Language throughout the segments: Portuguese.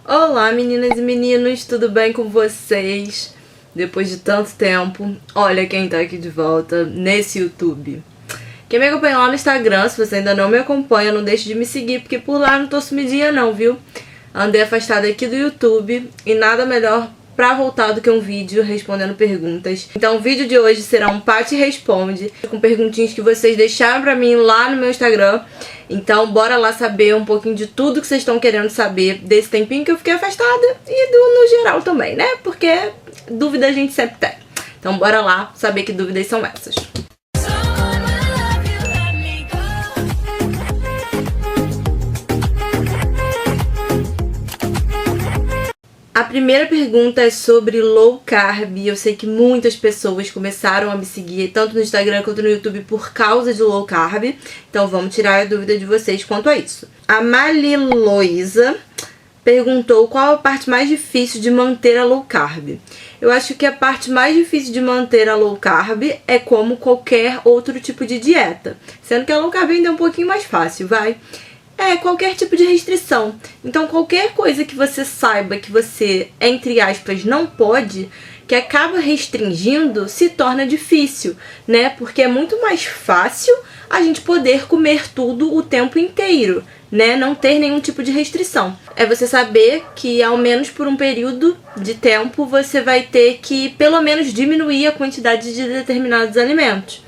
Olá meninas e meninos, tudo bem com vocês? Depois de tanto tempo, olha quem tá aqui de volta nesse YouTube. Quem me acompanha lá no Instagram, se você ainda não me acompanha, não deixe de me seguir, porque por lá não tô sumidinha não, viu? Andei afastada aqui do YouTube e nada melhor pra voltar do que um vídeo respondendo perguntas. Então o vídeo de hoje será um Paty Responde, com perguntinhas que vocês deixaram pra mim lá no meu Instagram. Então bora lá saber um pouquinho de tudo que vocês estão querendo saber desse tempinho que eu fiquei afastada e no geral também, né? Porque dúvida a gente sempre tem. Então bora lá saber que dúvidas são essas. A primeira pergunta é sobre low carb. Eu sei que muitas pessoas começaram a me seguir tanto no Instagram quanto no YouTube por causa de low carb. Então vamos tirar a dúvida de vocês quanto a isso. A Maliloisa perguntou qual a parte mais difícil de manter a low carb. Eu acho que a parte mais difícil de manter a low carb é como qualquer outro tipo de dieta. Sendo que a low carb ainda é um pouquinho mais fácil, vai? É, qualquer tipo de restrição. Então, qualquer coisa que você saiba que você, entre aspas, não pode, que acaba restringindo, se torna difícil, né? Porque é muito mais fácil a gente poder comer tudo o tempo inteiro, né? Não ter nenhum tipo de restrição. É você saber que, ao menos por um período de tempo, você vai ter que, pelo menos, diminuir a quantidade de determinados alimentos.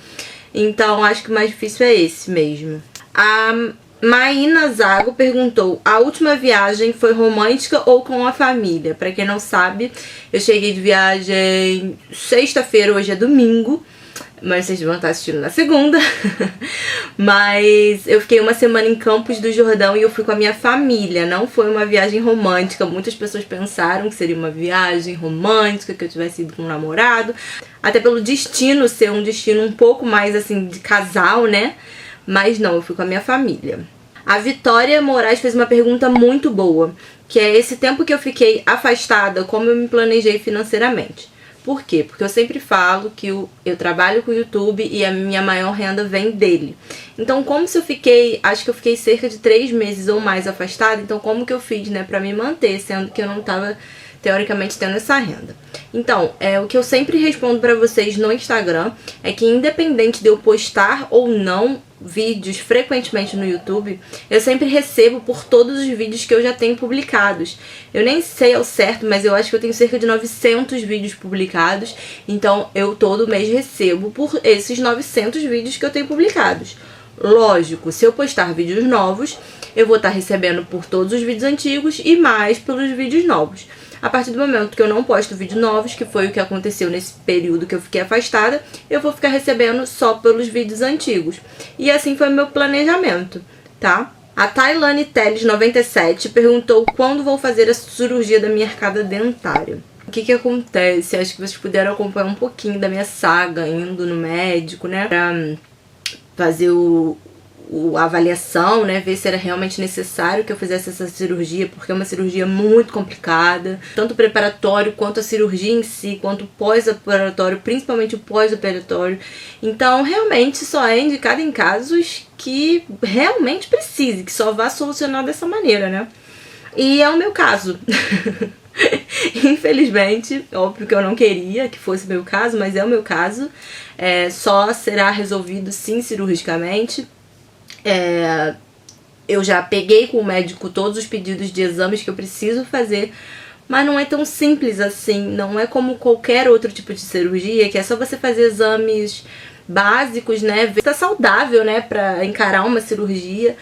Então, acho que o mais difícil é esse mesmo. A Maína Zago perguntou: a última viagem foi romântica ou com a família? Pra quem não sabe, eu cheguei de viagem sexta-feira, hoje é domingo, mas vocês vão estar assistindo na segunda. Mas eu fiquei uma semana em Campos do Jordão e eu fui com a minha família. Não foi uma viagem romântica. Muitas pessoas pensaram que seria uma viagem romântica, que eu tivesse ido com um namorado, até pelo destino ser um destino um pouco mais assim de casal, né? Mas não, eu fui com a minha família. A Vitória Moraes fez uma pergunta muito boa, que é esse tempo que eu fiquei afastada, como eu me planejei financeiramente. Por quê? Porque eu sempre falo que eu trabalho com o YouTube e a minha maior renda vem dele. Então, como se eu fiquei, acho que eu fiquei cerca de 3 meses ou mais afastada, então como que eu fiz, né, pra me manter, sendo que eu não tava teoricamente tendo essa renda. Então, o que eu sempre respondo pra vocês no Instagram é que independente de eu postar ou não vídeos frequentemente no YouTube, eu sempre recebo por todos os vídeos que eu já tenho publicados. Eu nem sei ao certo, mas eu acho que eu tenho cerca de 900 vídeos publicados, então eu todo mês recebo por esses 900 vídeos que eu tenho publicados. Lógico, se eu postar vídeos novos, eu vou estar recebendo por todos os vídeos antigos e mais pelos vídeos novos. A partir do momento que eu não posto vídeos novos, que foi o que aconteceu nesse período que eu fiquei afastada, eu vou ficar recebendo só pelos vídeos antigos. E assim foi o meu planejamento, tá? A Tailane Teles 97 perguntou quando vou fazer a cirurgia da minha arcada dentária. O que acontece? Acho que vocês puderam acompanhar um pouquinho da minha saga indo no médico, né? Pra fazer a avaliação, né, ver se era realmente necessário que eu fizesse essa cirurgia, porque é uma cirurgia muito complicada, tanto o preparatório quanto a cirurgia em si, quanto o pós-operatório, principalmente o pós-operatório. Então, realmente só é indicado em casos que realmente precise, que só vá solucionar dessa maneira, né? E é o meu caso. Infelizmente, óbvio que eu não queria que fosse o meu caso, mas é o meu caso. Só será resolvido sim cirurgicamente. Eu já peguei com o médico todos os pedidos de exames que eu preciso fazer, mas não é tão simples assim, não é como qualquer outro tipo de cirurgia, que é só você fazer exames básicos, né, ver se tá saudável, né, pra encarar uma cirurgia.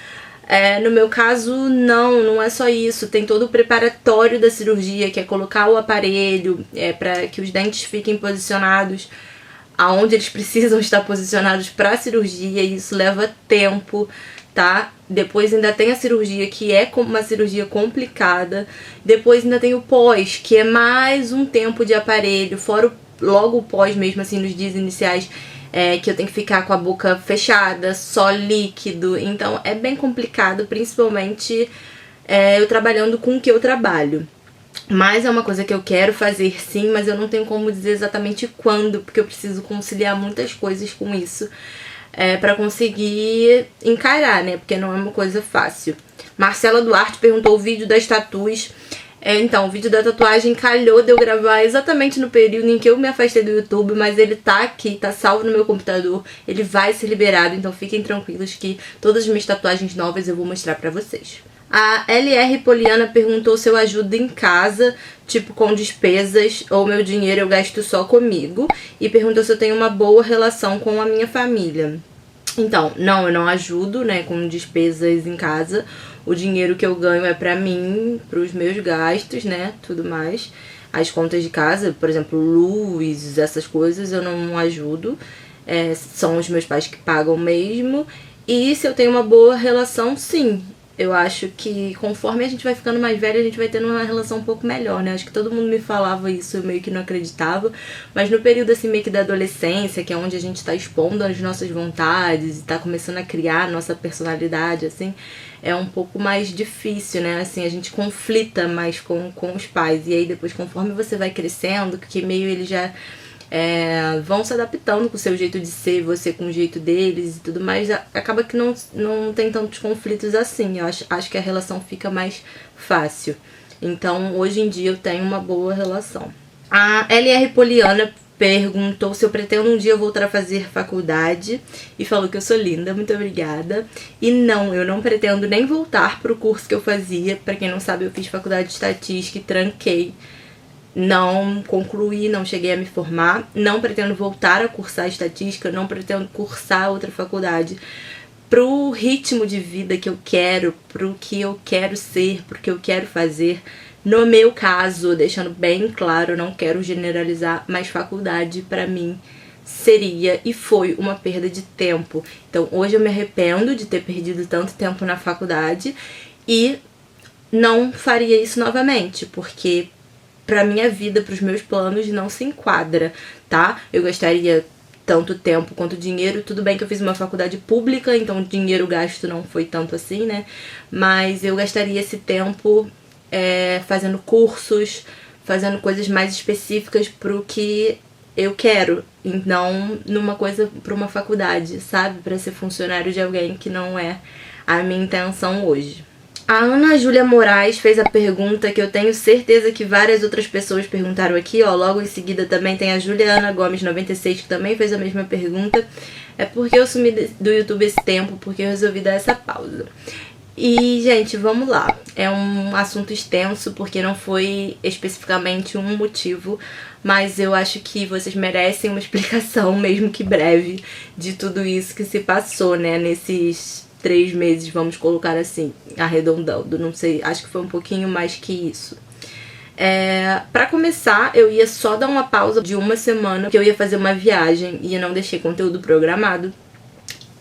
No meu caso, não é só isso, tem todo o preparatório da cirurgia, que é colocar o aparelho, para que os dentes fiquem posicionados aonde eles precisam estar posicionados para a cirurgia, e isso leva tempo, tá? Depois ainda tem a cirurgia, que é uma cirurgia complicada. Depois ainda tem o pós, que é mais um tempo de aparelho, fora logo o pós mesmo, assim, nos dias iniciais, que eu tenho que ficar com a boca fechada, só líquido. Então é bem complicado, principalmente eu trabalhando com o que eu trabalho. Mas é uma coisa que eu quero fazer sim, mas eu não tenho como dizer exatamente quando, porque eu preciso conciliar muitas coisas com isso pra conseguir encarar, né? Porque não é uma coisa fácil. Marcela Duarte perguntou o vídeo das tatuas. Então, o vídeo da tatuagem calhou de eu gravar exatamente no período em que eu me afastei do YouTube, mas ele tá aqui, tá salvo no meu computador, ele vai ser liberado, então fiquem tranquilos que todas as minhas tatuagens novas eu vou mostrar pra vocês. A LR Poliana perguntou se eu ajudo em casa, tipo com despesas, ou meu dinheiro eu gasto só comigo, e perguntou se eu tenho uma boa relação com a minha família. Então, não, eu não ajudo, né, com despesas em casa. O dinheiro que eu ganho é pra mim, pros meus gastos, né, tudo mais. As contas de casa, por exemplo, luz, essas coisas, eu não ajudo. São os meus pais que pagam mesmo. E se eu tenho uma boa relação, sim. Eu acho que conforme a gente vai ficando mais velha, a gente vai tendo uma relação um pouco melhor, né? Acho que todo mundo me falava isso, eu meio que não acreditava. Mas no período assim meio que da adolescência, que é onde a gente tá expondo as nossas vontades e tá começando a criar a nossa personalidade, assim, é um pouco mais difícil, né? Assim, a gente conflita mais com os pais. E aí depois, conforme você vai crescendo, que meio ele já... vão se adaptando com o seu jeito de ser, você com o jeito deles e tudo mais, acaba que não tem tantos conflitos assim. Eu acho que a relação fica mais fácil. Então, hoje em dia eu tenho uma boa relação. A LR Poliana perguntou se eu pretendo um dia voltar a fazer faculdade e falou que eu sou linda, muito obrigada. E não, eu não pretendo nem voltar pro curso que eu fazia. Pra quem não sabe, eu fiz faculdade de estatística e tranquei. Não concluí, não cheguei a me formar, não pretendo voltar a cursar estatística, não pretendo cursar outra faculdade. Pro ritmo de vida que eu quero, pro que eu quero ser, pro que eu quero fazer. No meu caso, deixando bem claro, eu não quero generalizar, mas faculdade pra mim seria e foi uma perda de tempo. Então hoje eu me arrependo de ter perdido tanto tempo na faculdade e não faria isso novamente, porque pra minha vida, pros meus planos, não se enquadra, tá? Eu gastaria tanto tempo quanto dinheiro. Tudo bem que eu fiz uma faculdade pública, então o dinheiro gasto não foi tanto assim, né? Mas eu gastaria esse tempo fazendo cursos, fazendo coisas mais específicas pro que eu quero. Então, numa coisa pra uma faculdade, sabe? Pra ser funcionário de alguém que não é a minha intenção hoje. A Ana Júlia Moraes fez a pergunta que eu tenho certeza que várias outras pessoas perguntaram aqui, ó. Logo em seguida também tem a Juliana Gomes 96 que também fez a mesma pergunta. É porque eu sumi do YouTube esse tempo, porque eu resolvi dar essa pausa. E, gente, vamos lá. É um assunto extenso, porque não foi especificamente um motivo, mas eu acho que vocês merecem uma explicação, mesmo que breve, de tudo isso que se passou, né, nesses 3 meses, vamos colocar assim, arredondando, não sei, acho que foi um pouquinho mais que isso. Pra começar, eu ia só dar uma pausa de uma semana, que eu ia fazer uma viagem e eu não deixei conteúdo programado.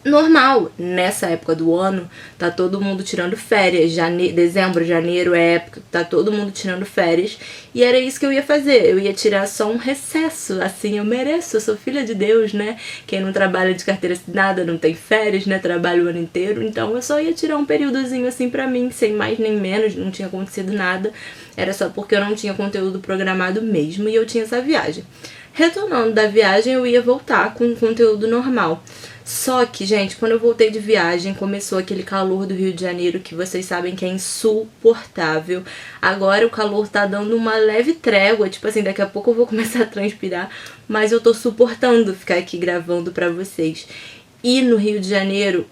Normal, nessa época do ano, tá todo mundo tirando férias, dezembro, janeiro é época, tá todo mundo tirando férias, e era isso que eu ia fazer, eu ia tirar só um recesso, assim, eu mereço, eu sou filha de Deus, né, quem não trabalha de carteira assinada não tem férias, né, trabalha o ano inteiro, então eu só ia tirar um períodozinho assim pra mim, sem mais nem menos, não tinha acontecido nada, era só porque eu não tinha conteúdo programado mesmo, e eu tinha essa viagem. Retornando da viagem, eu ia voltar com conteúdo normal. Só que, gente, quando eu voltei de viagem, começou aquele calor do Rio de Janeiro que vocês sabem que é insuportável. Agora o calor tá dando uma leve trégua, tipo assim, daqui a pouco eu vou começar a transpirar, mas eu tô suportando ficar aqui gravando pra vocês. E no Rio de Janeiro,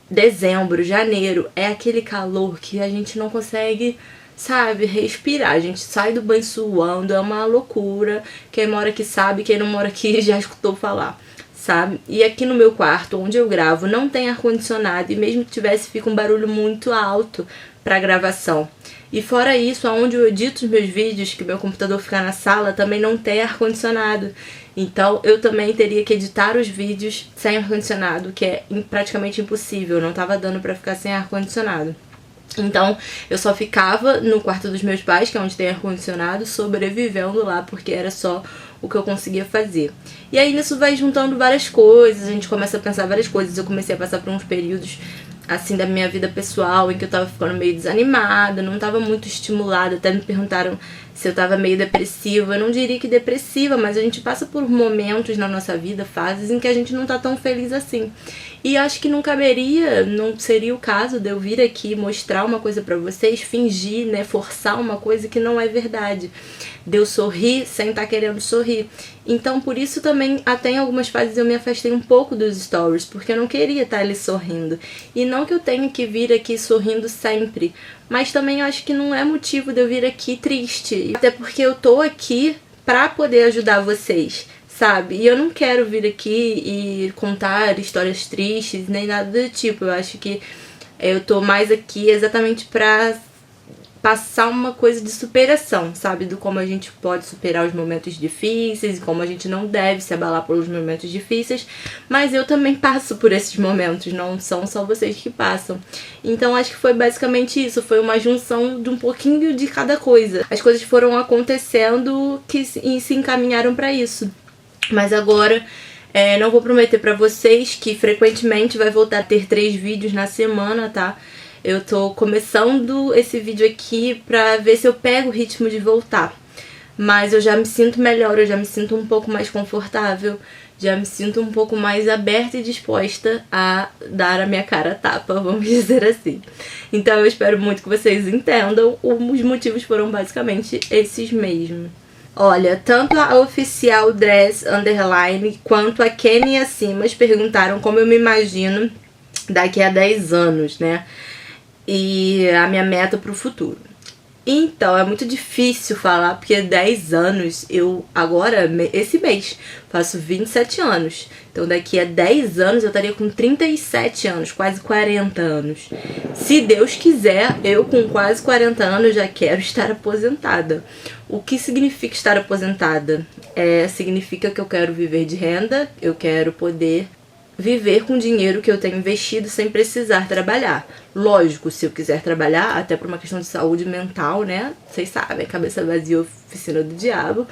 dezembro, janeiro, é aquele calor que a gente não consegue, sabe, respirar. A gente sai do banho suando, é uma loucura. Quem mora aqui sabe, quem não mora aqui já escutou falar. Sabe? E aqui no meu quarto, onde eu gravo, não tem ar-condicionado, e mesmo que tivesse, fica um barulho muito alto pra gravação. E fora isso, aonde eu edito os meus vídeos, que meu computador fica na sala, também não tem ar-condicionado. Então eu também teria que editar os vídeos sem ar-condicionado, que é praticamente impossível, não tava dando pra ficar sem ar-condicionado. Então, eu só ficava no quarto dos meus pais, que é onde tem ar-condicionado, sobrevivendo lá, porque era só o que eu conseguia fazer. E aí, nisso vai juntando várias coisas, a gente começa a pensar várias coisas. Eu comecei a passar por uns períodos assim, da minha vida pessoal, em que eu tava ficando meio desanimada, não tava muito estimulada. Até me perguntaram se eu tava meio depressiva. Eu não diria que depressiva, mas a gente passa por momentos na nossa vida, fases em que a gente não tá tão feliz assim. E acho que não caberia, não seria o caso de eu vir aqui mostrar uma coisa pra vocês, fingir, né, forçar uma coisa que não é verdade. De eu sorrir sem estar querendo sorrir. Então, por isso também, até em algumas fases eu me afastei um pouco dos stories, porque eu não queria estar ali sorrindo. E não que eu tenha que vir aqui sorrindo sempre, mas também eu acho que não é motivo de eu vir aqui triste. Até porque eu tô aqui pra poder ajudar vocês, sabe? E eu não quero vir aqui e contar histórias tristes, nem nada do tipo. Eu acho que eu tô mais aqui exatamente pra passar uma coisa de superação, sabe? Do como a gente pode superar os momentos difíceis e como a gente não deve se abalar pelos momentos difíceis. Mas eu também passo por esses momentos, não são só vocês que passam. Então acho que foi basicamente isso, foi uma junção de um pouquinho de cada coisa. As coisas foram acontecendo que se encaminharam pra isso. Mas agora não vou prometer pra vocês que frequentemente vai voltar a ter 3 vídeos na semana, tá? Eu tô começando esse vídeo aqui pra ver se eu pego o ritmo de voltar. Mas eu já me sinto melhor, eu já me sinto um pouco mais confortável, já me sinto um pouco mais aberta e disposta a dar a minha cara a tapa, vamos dizer assim. Então eu espero muito que vocês entendam, os motivos foram basicamente esses mesmos. Olha, tanto a Oficial Dress Underline quanto a Kenia Simas perguntaram como eu me imagino daqui a 10 anos, né? E a minha meta pro futuro. Então, é muito difícil falar, porque 10 anos, eu agora, esse mês, faço 27 anos. Então, daqui a 10 anos, eu estaria com 37 anos, quase 40 anos. Se Deus quiser, eu com quase 40 anos já quero estar aposentada. O que significa estar aposentada? Significa que eu quero viver de renda, eu quero poder viver com o dinheiro que eu tenho investido sem precisar trabalhar. Lógico, se eu quiser trabalhar, até por uma questão de saúde mental, né? Vocês sabem, cabeça vazia, oficina do diabo.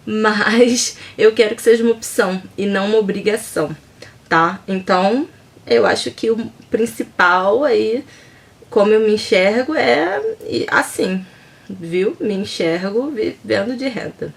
Mas eu quero que seja uma opção e não uma obrigação, tá? Então, eu acho que o principal aí, como eu me enxergo, é assim, viu? Me enxergo vivendo de renda.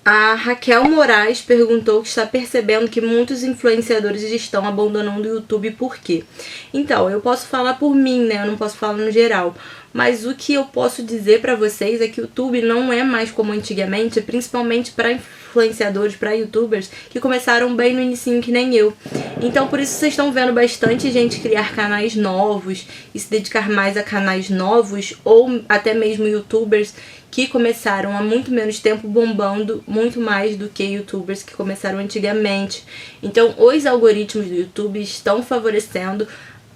A Raquel Moraes perguntou que está percebendo que muitos influenciadores estão abandonando o YouTube por quê? Então, eu posso falar por mim, né? Eu não posso falar no geral. Mas o que eu posso dizer pra vocês é que o YouTube não é mais como antigamente, principalmente para influenciadores, para youtubers que começaram bem no inicinho que nem eu. Então, por isso vocês estão vendo bastante gente criar canais novos e se dedicar mais a canais novos ou até mesmo youtubers que começaram há muito menos tempo bombando muito mais do que youtubers que começaram antigamente. Então, os algoritmos do YouTube estão favorecendo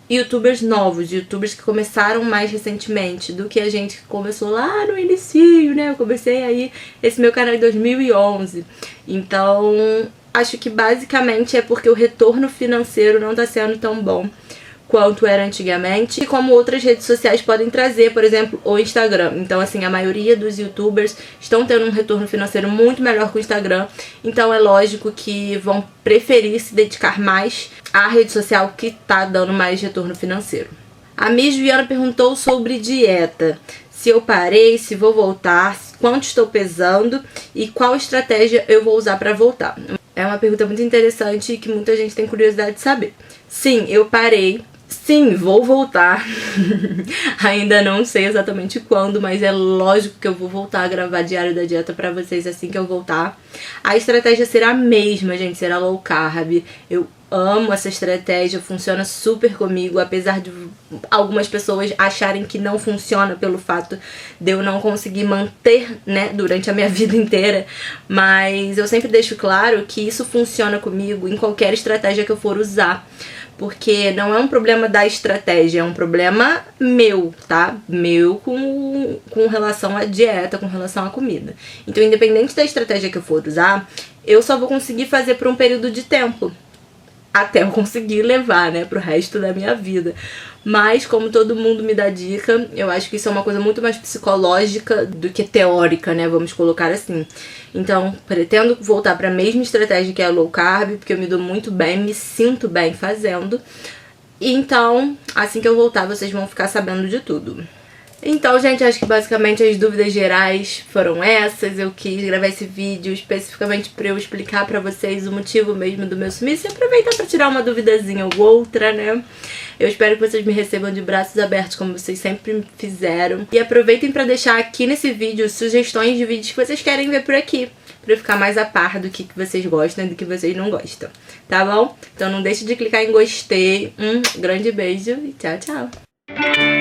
youtubers novos, youtubers que começaram mais recentemente do que a gente que começou lá no inicinho, né? Eu comecei aí esse meu canal em 2011. Então, acho que basicamente é porque o retorno financeiro não tá sendo tão bom quanto era antigamente, e como outras redes sociais podem trazer, por exemplo, o Instagram. Então, assim, a maioria dos youtubers estão tendo um retorno financeiro muito melhor com o Instagram, então é lógico que vão preferir se dedicar mais à rede social que tá dando mais retorno financeiro. A Miss Viana perguntou sobre dieta. Se eu parei, se vou voltar, quanto estou pesando e qual estratégia eu vou usar para voltar. É uma pergunta muito interessante e que muita gente tem curiosidade de saber. Sim, eu parei. Sim, vou voltar. Ainda não sei exatamente quando, mas é lógico que eu vou voltar a gravar Diário da Dieta pra vocês assim que eu voltar. A estratégia será a mesma, gente, será low carb. Eu amo essa estratégia, funciona super comigo, apesar de algumas pessoas acharem que não funciona pelo fato de eu não conseguir manter, né, durante a minha vida inteira. Mas eu sempre deixo claro que isso funciona comigo em qualquer estratégia que eu for usar. Porque não é um problema da estratégia, é um problema meu, tá? Meu com relação à dieta, com relação à comida. Então, independente da estratégia que eu for usar, eu só vou conseguir fazer por um período de tempo. Até eu conseguir levar, né, pro resto da minha vida. Mas, como todo mundo me dá dica, eu acho que isso é uma coisa muito mais psicológica do que teórica, né, vamos colocar assim. Então, pretendo voltar para a mesma estratégia que é a low carb, porque eu me dou muito bem, me sinto bem fazendo. Então, assim que eu voltar, vocês vão ficar sabendo de tudo. Então, gente, acho que basicamente as dúvidas gerais foram essas. Eu quis gravar esse vídeo especificamente pra eu explicar pra vocês o motivo mesmo do meu sumiço e aproveitar pra tirar uma duvidazinha ou outra, né? Eu espero que vocês me recebam de braços abertos, como vocês sempre me fizeram. E aproveitem pra deixar aqui nesse vídeo sugestões de vídeos que vocês querem ver por aqui, pra eu ficar mais a par do que vocês gostam e do que vocês não gostam, tá bom? Então não deixe de clicar em gostei. Um grande beijo e tchau, tchau!